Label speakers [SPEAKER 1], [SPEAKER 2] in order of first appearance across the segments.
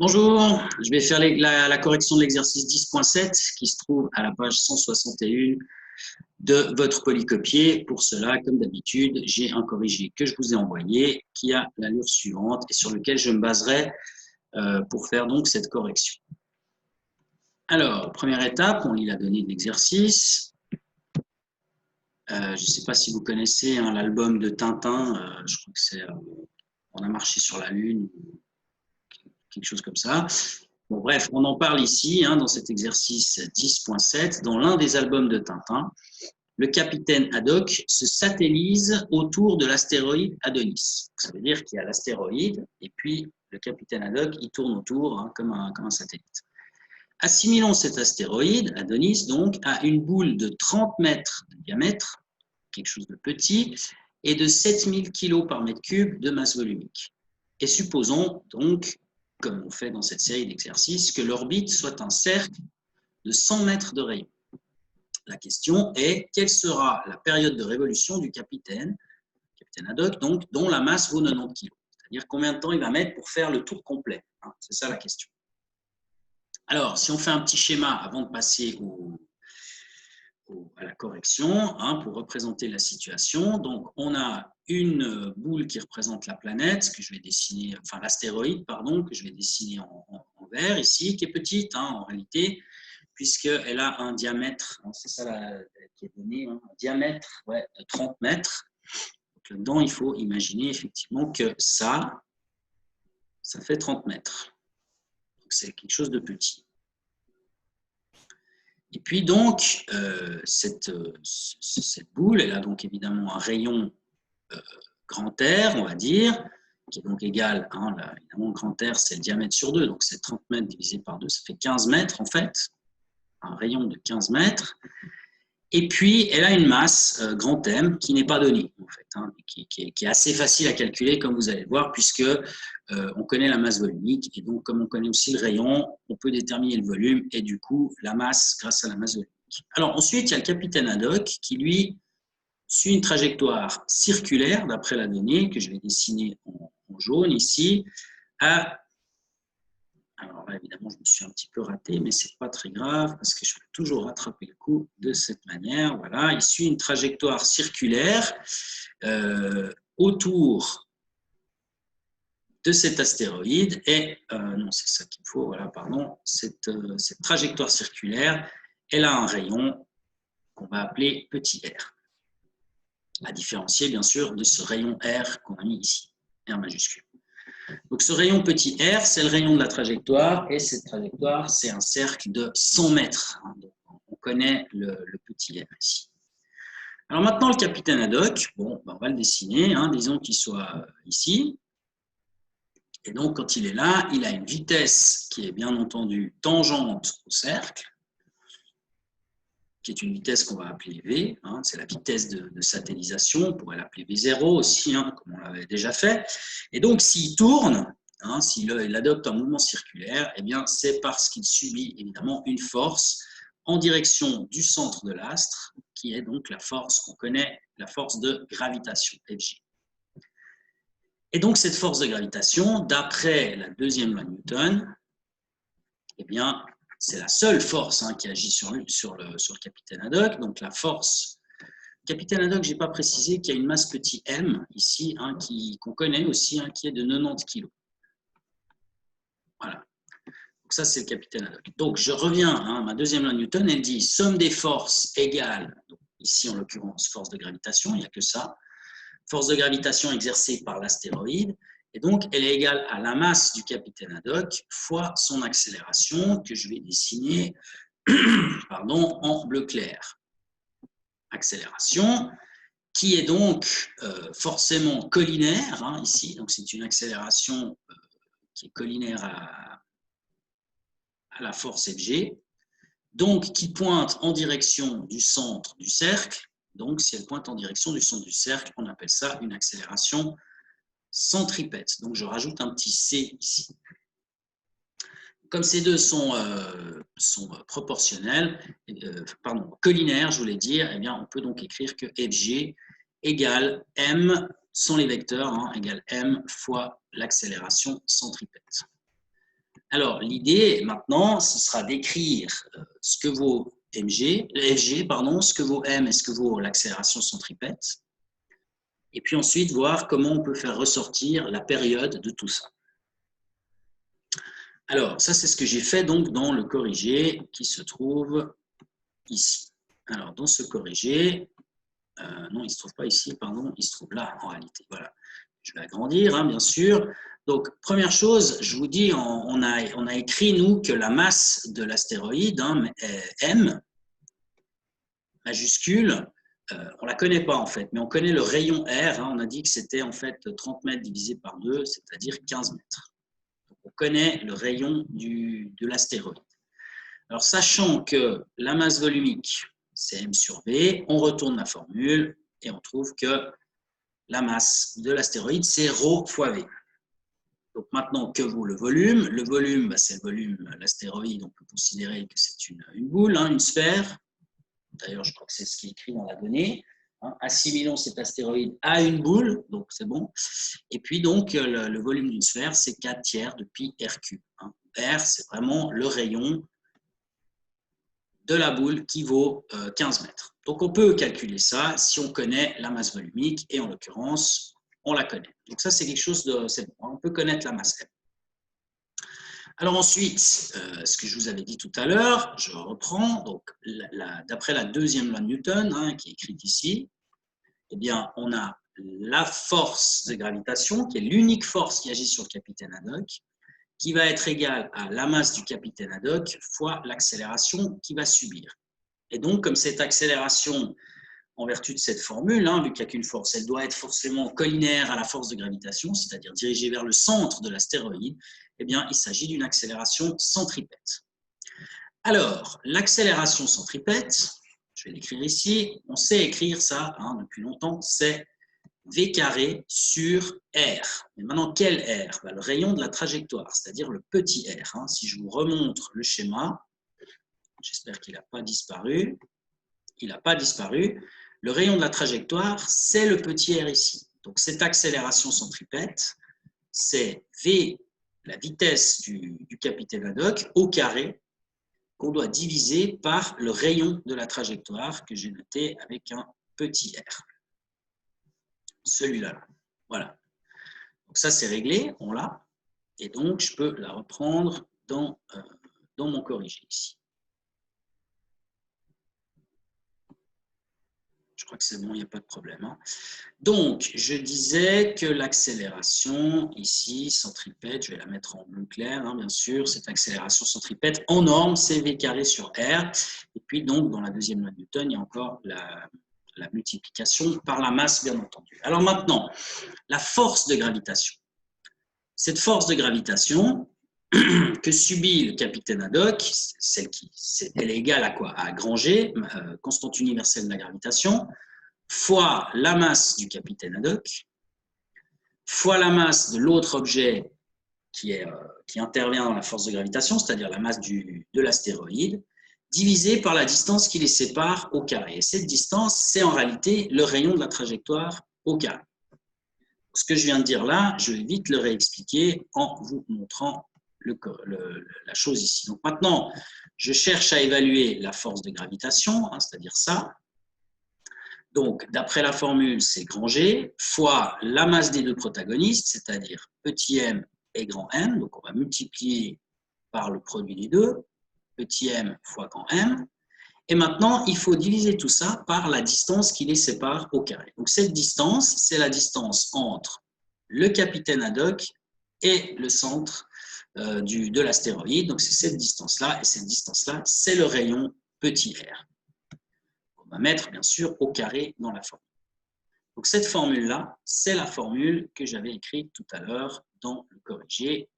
[SPEAKER 1] Bonjour, je vais faire la correction de l'exercice 10.7 qui se trouve à la page 161 de votre polycopier. Pour cela, comme d'habitude, j'ai un corrigé que je vous ai envoyé qui a l'allure suivante et sur lequel je me baserai pour faire donc cette correction. Alors, première étape, on lit la donnée de l'exercice. Je ne sais pas si vous connaissez l'album de Tintin, je crois que c'est On a marché sur la Lune, quelque chose comme ça. Bon, bref, on en parle ici, dans cet exercice 10.7. Dans l'un des albums de Tintin, le capitaine Haddock se satellise autour de l'astéroïde Adonis. Ça veut dire qu'il y a l'astéroïde et puis le capitaine Haddock, il tourne autour comme un satellite. Assimilons cet astéroïde, Adonis, donc, à une boule de 30 mètres de diamètre, quelque chose de petit, et de 7000 kg par mètre cube de masse volumique. Et supposons donc, comme on fait dans cette série d'exercices, que l'orbite soit un cercle de 100 mètres de rayon. La question est, quelle sera la période de révolution du capitaine Haddock, donc, dont la masse vaut 90 kg? C'est-à-dire combien de temps il va mettre pour faire le tour complet? C'est ça la question. Alors, si on fait un petit schéma avant de passer à la correction, pour représenter la situation. Donc, on a une boule qui représente la planète, que je vais dessiner, enfin l'astéroïde, pardon, que je vais dessiner en vert ici, qui est petite en réalité, puisqu'elle a un diamètre, c'est ça qui est donné, un diamètre de 30 mètres. Donc, là-dedans, il faut imaginer effectivement que ça fait 30 mètres. Donc, c'est quelque chose de petit. Et puis donc, cette boule, elle a donc évidemment un rayon grand R, on va dire, qui est donc égal, évidemment, grand R, c'est le diamètre sur 2, donc c'est 30 mètres divisé par 2, ça fait 15 mètres en fait, un rayon de 15 mètres. Et puis, elle a une masse, grand M, qui n'est pas donnée, en fait, qui est assez facile à calculer, comme vous allez le voir, puisque on connaît la masse volumique, et donc, comme on connaît aussi le rayon, on peut déterminer le volume, et du coup, la masse grâce à la masse volumique. Alors, ensuite, il y a le capitaine Haddock, qui, lui, suit une trajectoire circulaire, d'après la donnée, que je vais dessiner en jaune ici, alors là, évidemment, je me suis un petit peu raté, mais ce n'est pas très grave parce que je peux toujours rattraper le coup de cette manière. Voilà, il suit une trajectoire circulaire autour de cet astéroïde. Et, non, c'est ça qu'il faut, voilà, pardon, cette trajectoire circulaire, elle a un rayon qu'on va appeler petit r, à différencier, bien sûr, de ce rayon R qu'on a mis ici, R majuscule. Donc, ce rayon petit r, c'est le rayon de la trajectoire, et cette trajectoire, c'est un cercle de 100 mètres. Donc, on connaît le petit r ici. Alors maintenant, le capitaine Haddock, bon, on va le dessiner, disons qu'il soit ici. Et donc, quand il est là, il a une vitesse qui est bien entendu tangente au cercle, qui est une vitesse qu'on va appeler V, c'est la vitesse de satellisation, on pourrait l'appeler V0 aussi, comme on l'avait déjà fait. Et donc, s'il tourne, s'il adopte un mouvement circulaire, eh bien, c'est parce qu'il subit évidemment une force en direction du centre de l'astre, qui est donc la force qu'on connaît, la force de gravitation, Fg. Et donc, cette force de gravitation, d'après la deuxième loi de Newton, eh bien, c'est la seule force qui agit sur le capitaine Haddock. Donc, la force capitaine Haddock, je n'ai pas précisé qu'il y a une masse petit m ici, qu'on connaît aussi, qui est de 90 kg. Voilà. Donc, ça, c'est le capitaine Haddock. Donc, je reviens à ma deuxième loi de Newton. Elle dit somme des forces égale, donc, ici en l'occurrence, force de gravitation, il n'y a que ça. Force de gravitation exercée par l'astéroïde. Et donc, elle est égale à la masse du capitaine Haddock fois son accélération, que je vais dessiner en bleu clair. Accélération, qui est donc forcément collinaire, ici. Donc, c'est une accélération qui est collinaire à la force Fg, donc qui pointe en direction du centre du cercle. Donc, si elle pointe en direction du centre du cercle, on appelle ça une accélération centripète. Donc, je rajoute un petit C ici. Comme ces deux sont proportionnels, collinaires, je voulais dire, eh bien, on peut donc écrire que Fg égale m, sont les vecteurs, égale m fois l'accélération centripète. Alors, l'idée maintenant, ce sera d'écrire ce que vaut FG, pardon, ce que vaut M et ce que vaut l'accélération centripète. Et puis ensuite, voir comment on peut faire ressortir la période de tout ça. Alors, ça, c'est ce que j'ai fait donc dans le corrigé qui se trouve ici. Alors, dans ce corrigé, non, il ne se trouve pas ici, pardon, il se trouve là en réalité. Voilà. Je vais agrandir, hein, bien sûr. Donc, première chose, je vous dis, on a écrit, nous, que la masse de l'astéroïde, hein, M, majuscule, on ne la connaît pas en fait, mais on connaît le rayon R. Hein, on a dit que c'était en fait 30 mètres divisé par 2, c'est-à-dire 15 mètres. Donc, on connaît le rayon de l'astéroïde. Alors, sachant que la masse volumique, c'est M sur V, on retourne la formule et on trouve que la masse de l'astéroïde, c'est ρ fois V. Donc maintenant, que vaut le volume? Le volume, bah, c'est le volume, l'astéroïde, on peut considérer que c'est une boule, hein, une sphère. D'ailleurs, je crois que c'est ce qui est écrit dans la donnée. Hein, assimilons cet astéroïde à une boule, donc c'est bon. Et puis donc, le volume d'une sphère, c'est 4 tiers de pi r3. Hein. R, c'est vraiment le rayon de la boule qui vaut 15 mètres. Donc on peut calculer ça si on connaît la masse volumique, et en l'occurrence, on la connaît. Donc ça, c'est quelque chose de... c'est bon, on peut connaître la masse M. Alors ensuite, ce que je vous avais dit tout à l'heure, je reprends. Donc d'après la deuxième loi de Newton, hein, qui est écrite ici, eh bien, on a la force de gravitation, qui est l'unique force qui agit sur le capitaine Haddock, qui va être égale à la masse du capitaine Haddock fois l'accélération qu'il va subir. Et donc, comme cette accélération, en vertu de cette formule, hein, vu qu'il n'y a qu'une force, elle doit être forcément collinaire à la force de gravitation, c'est-à-dire dirigée vers le centre de l'astéroïde, eh bien, il s'agit d'une accélération centripète. Alors, l'accélération centripète, je vais l'écrire ici, on sait écrire ça hein, depuis longtemps, c'est V carré sur R. Mais maintenant, quel R? Ben, le rayon de la trajectoire, c'est-à-dire le petit r. Hein. Si je vous remontre le schéma, j'espère qu'il n'a pas disparu. Il n'a pas disparu. Le rayon de la trajectoire, c'est le petit r ici. Donc, cette accélération centripète, c'est V, la vitesse du capitaine Haddock, au carré, qu'on doit diviser par le rayon de la trajectoire que j'ai noté avec un petit r. Celui-là. Voilà. Donc ça, c'est réglé, on l'a. Et donc, je peux la reprendre dans mon corrigé ici. Je crois que c'est bon, il n'y a pas de problème. Hein. Donc, je disais que l'accélération, ici, centripète, je vais la mettre en bleu clair, hein, bien sûr, cette accélération centripète en norme, c'est V carré sur R. Et puis, donc, dans la deuxième loi de Newton, il y a encore la multiplication par la masse, bien entendu. Alors maintenant, la force de gravitation. Cette force de gravitation que subit le capitaine Haddock, elle est égale à quoi? À grand G, constante universelle de la gravitation, fois la masse du capitaine Haddock, fois la masse de l'autre objet qui intervient dans la force de gravitation, c'est-à-dire la masse de l'astéroïde, divisé par la distance qui les sépare au carré. Et cette distance, c'est en réalité le rayon de la trajectoire au carré. Ce que je viens de dire là, je vais vite le réexpliquer en vous montrant la chose ici. Donc maintenant, je cherche à évaluer la force de gravitation, hein, c'est-à-dire ça. Donc, d'après la formule, c'est grand G fois la masse des deux protagonistes, c'est-à-dire petit m et grand M. Donc, on va multiplier par le produit des deux, petit m fois grand M. Et maintenant, il faut diviser tout ça par la distance qui les sépare au carré. Donc, cette distance, c'est la distance entre le capitaine Haddock et le centre de l'astéroïde. Donc, c'est cette distance-là. Et cette distance-là, c'est le rayon petit r. On va mettre, bien sûr, au carré dans la formule. Donc, cette formule-là, c'est la formule que j'avais écrite tout à l'heure dans le corrigé.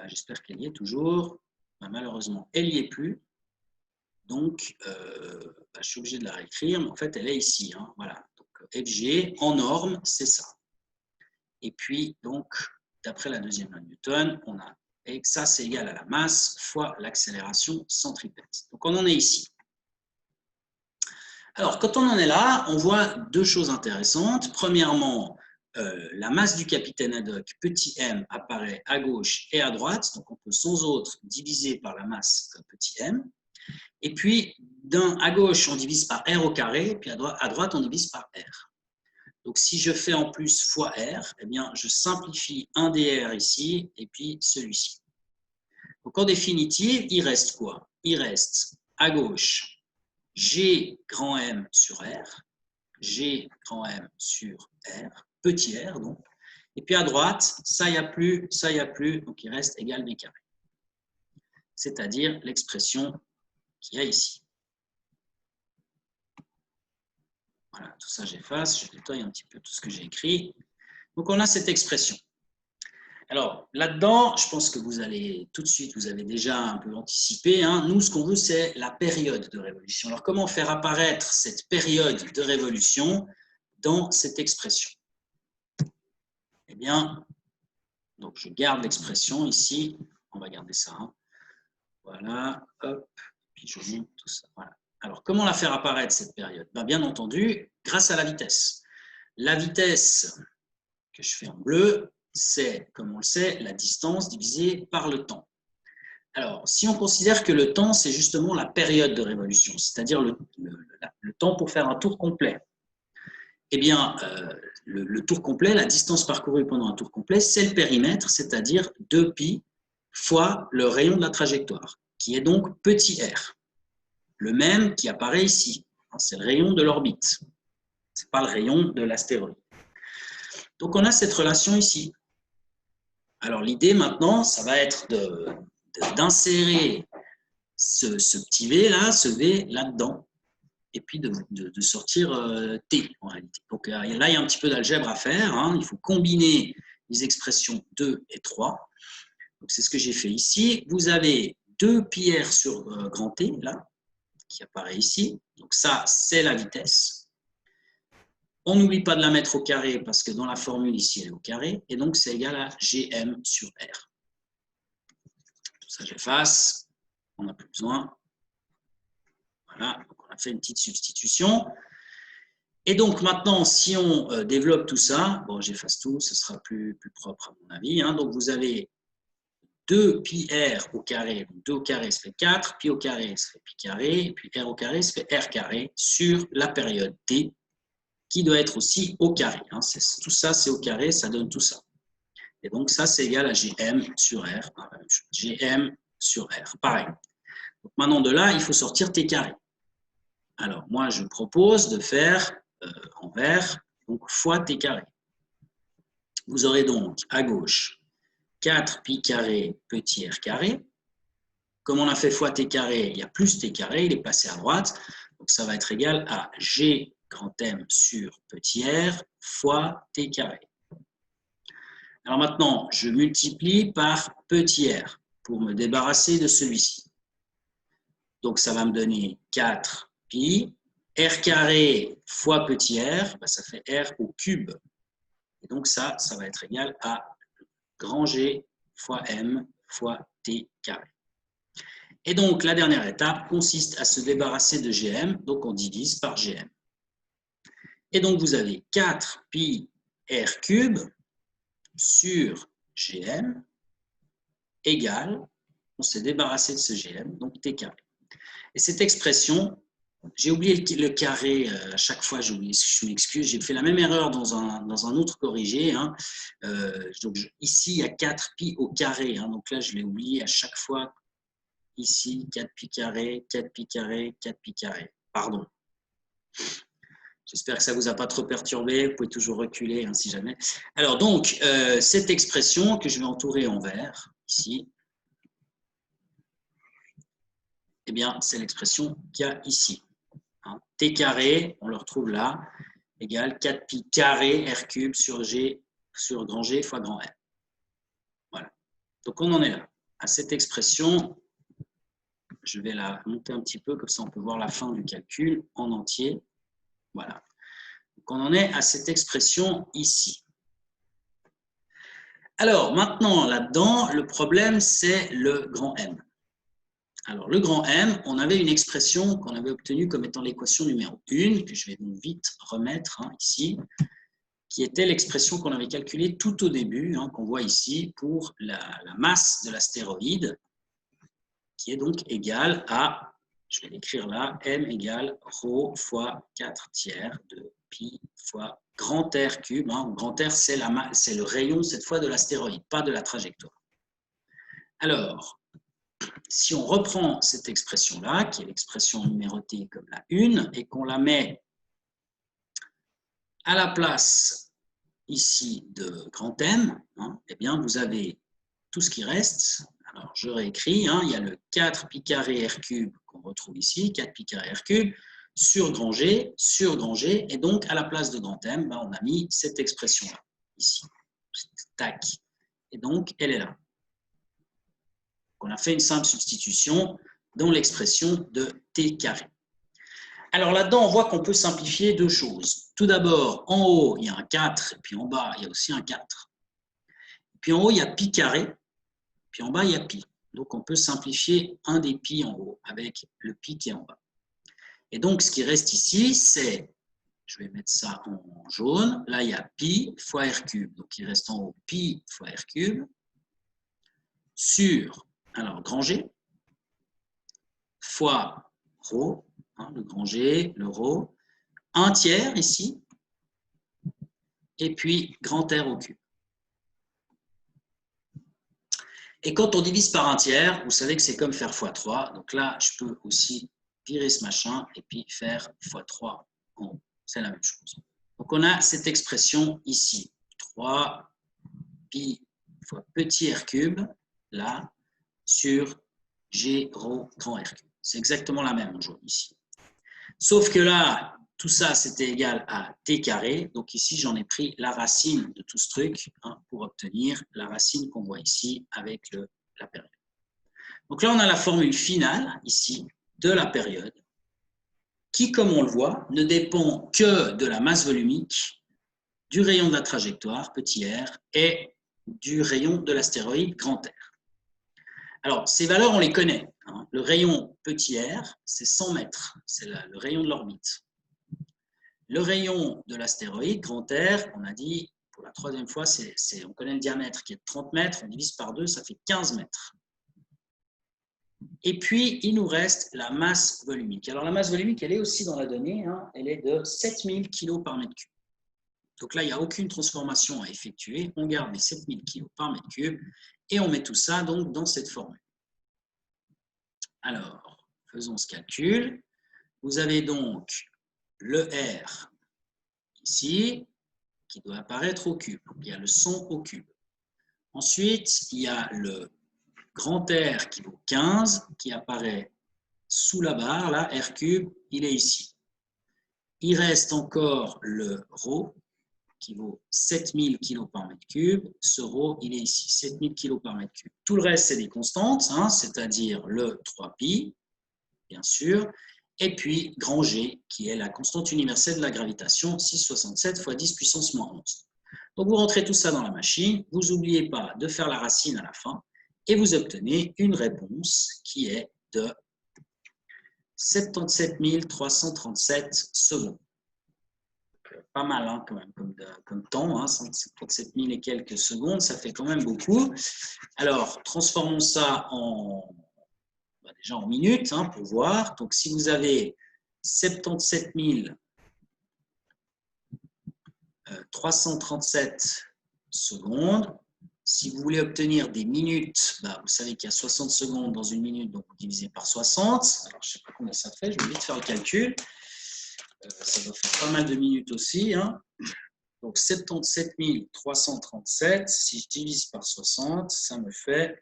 [SPEAKER 1] J'espère qu'elle y est toujours. Malheureusement, elle n'y est plus. Donc, je suis obligé de la réécrire, mais en fait, elle est ici. Hein, voilà. Donc, FG, en norme, c'est ça. Et puis, donc, d'après la deuxième loi de Newton, on a et ça, c'est égal à la masse fois l'accélération centripète. Donc, on en est ici. Alors, quand on en est là, on voit deux choses intéressantes. Premièrement, la masse du capitaine Haddock, petit m, apparaît à gauche et à droite. Donc, on peut sans autre diviser par la masse petit m. Et puis, à gauche, on divise par r au carré, et puis à droite, on divise par r. Donc, si je fais en plus fois r, eh bien, je simplifie un dr ici, et puis celui-ci. Donc, en définitive, il reste quoi? Il reste à gauche G grand M sur R, G grand M sur R, petit r donc. Et puis à droite, ça, il n'y a plus, donc il reste égal B carré. C'est-à-dire l'expression qu'il y a ici. Voilà, tout ça j'efface, je nettoie un petit peu tout ce que j'ai écrit. Donc on a cette expression. Alors là-dedans, je pense que vous allez tout de suite, vous avez déjà un peu anticipé. Hein. Nous, ce qu'on veut, c'est la période de révolution. Alors comment faire apparaître cette période de révolution dans cette expression? Eh bien, donc je garde l'expression ici. On va garder ça. Hein. Voilà, hop, puis je monte tout ça. Voilà. Alors, comment la faire apparaître, cette période? Bien entendu, grâce à la vitesse. La vitesse que je fais en bleu, c'est, comme on le sait, la distance divisée par le temps. Alors, si on considère que le temps, c'est justement la période de révolution, c'est-à-dire le temps pour faire un tour complet, eh bien, le tour complet, la distance parcourue pendant un tour complet, c'est le périmètre, c'est-à-dire 2π fois le rayon de la trajectoire, qui est donc petit r. Le même qui apparaît ici. C'est le rayon de l'orbite. Ce n'est pas le rayon de l'astéroïde. Donc, on a cette relation ici. Alors, l'idée maintenant, ça va être d'insérer ce petit v là, ce v là-dedans, et puis de sortir t en réalité. Donc, là, il y a un petit peu d'algèbre à faire. Hein. Il faut combiner les expressions 2 et 3. Donc, c'est ce que j'ai fait ici. Vous avez 2πr sur grand T, là, qui apparaît ici. Donc ça, c'est la vitesse. On n'oublie pas de la mettre au carré parce que dans la formule ici, elle est au carré. Et donc, c'est égal à Gm sur R. Tout ça, j'efface. On n'a plus besoin. Voilà, donc on a fait une petite substitution. Et donc, maintenant, si on développe tout ça, bon, j'efface tout, ce sera plus propre à mon avis. Hein. Donc, vous avez 2πr au carré, donc 2 au carré, ça fait 4, pi au carré, ça fait pi carré, et puis r au carré, ça fait r carré, sur la période t, qui doit être aussi au carré. Hein. Tout ça, c'est au carré, ça donne tout ça. Et donc, ça, c'est égal à Gm sur R. Gm sur R, pareil. Donc, maintenant, de là, il faut sortir t carré. Alors, moi, je propose de faire en vert, donc fois t carré. Vous aurez donc à gauche 4 pi carré petit r carré. Comme on a fait fois t carré, il y a plus t carré, il est passé à droite. Donc, ça va être égal à G grand M sur petit r fois t carré. Alors maintenant, je multiplie par petit r pour me débarrasser de celui-ci. Donc, ça va me donner 4 pi. R carré fois petit r, ça fait r au cube. Et donc, ça va être égal à grand G fois M fois T carré. Et donc, la dernière étape consiste à se débarrasser de Gm, donc on divise par Gm. Et donc, vous avez 4 pi R cube sur Gm égale, on s'est débarrassé de ce Gm, donc T carré. Et cette expression, j'ai oublié le carré à chaque fois, je m'excuse, j'ai fait la même erreur dans un autre corrigé. Hein. Donc ici, il y a 4 pi au carré, hein, donc là, je l'ai oublié à chaque fois. Ici, 4 pi carré, 4 pi carré, 4 pi carré. Pardon. J'espère que ça ne vous a pas trop perturbé. Vous pouvez toujours reculer hein, si jamais. Alors donc, cette expression que je vais entourer en vert, ici, eh bien, c'est l'expression qu'il y a ici. Hein, t carré, on le retrouve là, égale 4 pi carré r cube sur grand G fois grand R. Voilà. Donc, on en est là. À cette expression, je vais la monter un petit peu, comme ça on peut voir la fin du calcul en entier. Voilà. Donc, on en est à cette expression ici. Alors, maintenant, là-dedans, le problème, c'est le grand M. Alors, le grand M, on avait une expression qu'on avait obtenue comme étant l'équation numéro 1, que je vais donc vite remettre hein, ici. qui était l'expression qu'on avait calculée tout au début, hein, qu'on voit ici, pour la masse de l'astéroïde, qui est donc égale à, je vais l'écrire là, m égale ρ fois 4 tiers de pi fois grand R cube. Hein. Grand R, c'est le rayon, cette fois, de l'astéroïde, pas de la trajectoire. Alors, si on reprend cette expression-là, qui est l'expression numérotée comme la 1, et qu'on la met à la place ici de grand M, hein, eh bien, vous avez tout ce qui reste. Alors, je réécris, hein, il y a le 4 pi carré R cube qu'on retrouve ici, 4 pi carré R cube, sur grand G, et donc à la place de grand M, ben, on a mis cette expression-là, ici. Tac. Et donc, elle est là. On a fait une simple substitution dans l'expression de T carré. Alors là-dedans, on voit qu'on peut simplifier deux choses. Tout d'abord, en haut, il y a un 4, et puis en bas, il y a aussi un 4. Puis en haut, il y a pi carré, puis en bas, il y a pi. Donc, on peut simplifier un des pi en haut avec le pi qui est en bas. Et donc, ce qui reste ici, c'est, je vais mettre ça en jaune, là, il y a pi fois r cube. Donc, il reste en haut pi fois r cube sur, alors, grand G, fois ρ, hein, le grand G, le ρ, 1 tiers ici, et puis grand R au cube. Et quand on divise par 1 tiers, vous savez que c'est comme faire x3. Donc là, je peux aussi virer ce machin et puis faire x3 en haut. C'est la même chose. Donc on a cette expression ici. 3 pi fois petit r cube, là, sur g rho grand r cube. C'est exactement la même aujourd'hui ici. Sauf que là, tout ça, c'était égal à t carré. Donc ici, j'en ai pris la racine de tout ce truc, hein, pour obtenir la racine qu'on voit ici avec la période. Donc là, on a la formule finale, ici, de la période, qui, comme on le voit, ne dépend que de la masse volumique, du rayon de la trajectoire, petit r, et du rayon de l'astéroïde, grand R. Alors, ces valeurs, on les connaît. Hein. Le rayon petit r, c'est 100 mètres. C'est le rayon de l'orbite. Le rayon de l'astéroïde, grand R, on a dit, pour la troisième fois, on connaît le diamètre qui est de 30 mètres, on divise par 2, ça fait 15 mètres. Et puis, il nous reste la masse volumique. Alors, la masse volumique, elle est aussi dans la donnée, hein, elle est de 7000 kg par mètre cube. Donc là, il n'y a aucune transformation à effectuer. On garde les 7000 kg par mètre cube et on met tout ça donc dans cette formule. Alors, faisons ce calcul. Vous avez donc le R ici qui doit apparaître au cube. Donc, il y a le 100 au cube. Ensuite, il y a le grand R qui vaut 15 qui apparaît sous la barre. Là, R cube, il est ici. Il reste encore le ρ qui vaut 7000 kg par mètre cube. Ce ρ, il est ici, 7000 kg par mètre cube. Tout le reste, c'est des constantes, hein, c'est-à-dire le 3π, bien sûr, et puis grand G, qui est la constante universelle de la gravitation, 667 fois 10 puissance moins 11. Donc, vous rentrez tout ça dans la machine, vous n'oubliez pas de faire la racine à la fin, et vous obtenez une réponse qui est de 77 337 secondes. Pas mal, hein, quand même, comme temps, hein, 77 000 et quelques secondes, ça fait quand même beaucoup. Alors, transformons ça déjà en minutes, hein, pour voir. Donc, si vous avez 77 337 secondes, si vous voulez obtenir des minutes, bah, vous savez qu'il y a 60 secondes dans une minute, donc vous divisez par 60. Alors, je ne sais pas combien ça fait, je vais vite faire le calcul. Ça doit faire pas mal de minutes aussi. Hein. Donc, 77 337, si je divise par 60, ça me fait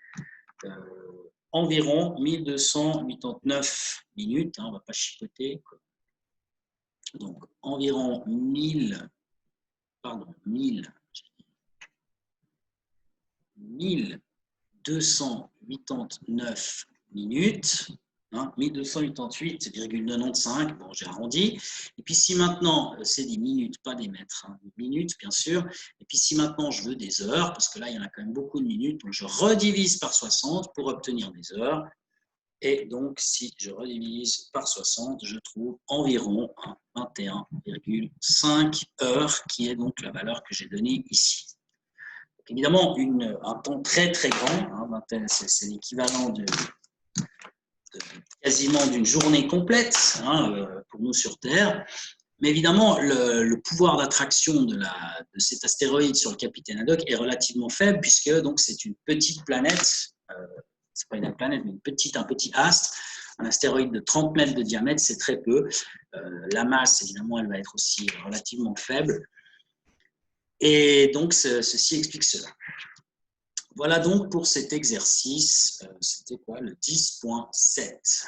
[SPEAKER 1] environ 1289 minutes. Hein, on ne va pas chipoter. Donc, environ 1289 minutes. Hein, 1288,95, bon, j'ai arrondi. Et puis si maintenant, c'est des minutes, pas des mètres, hein, des minutes bien sûr. Et puis si maintenant je veux des heures, parce que là il y en a quand même beaucoup de minutes, donc je redivise par 60 pour obtenir des heures. Et donc, si je redivise par 60, je trouve environ 21,5 heures, qui est donc la valeur que j'ai donnée ici. Donc, évidemment, un temps très très grand, hein, c'est l'équivalent de quasiment d'une journée complète pour nous sur Terre. Mais évidemment, le pouvoir d'attraction de cet astéroïde sur le capitaine Haddock est relativement faible, puisque c'est une petite planète, c'est pas une planète, mais un petit astre, un astéroïde de 30 mètres de diamètre, c'est très peu. La masse, évidemment, elle va être aussi relativement faible. Et donc, ceci explique cela. Voilà donc pour cet exercice, c'était quoi, le 10.7.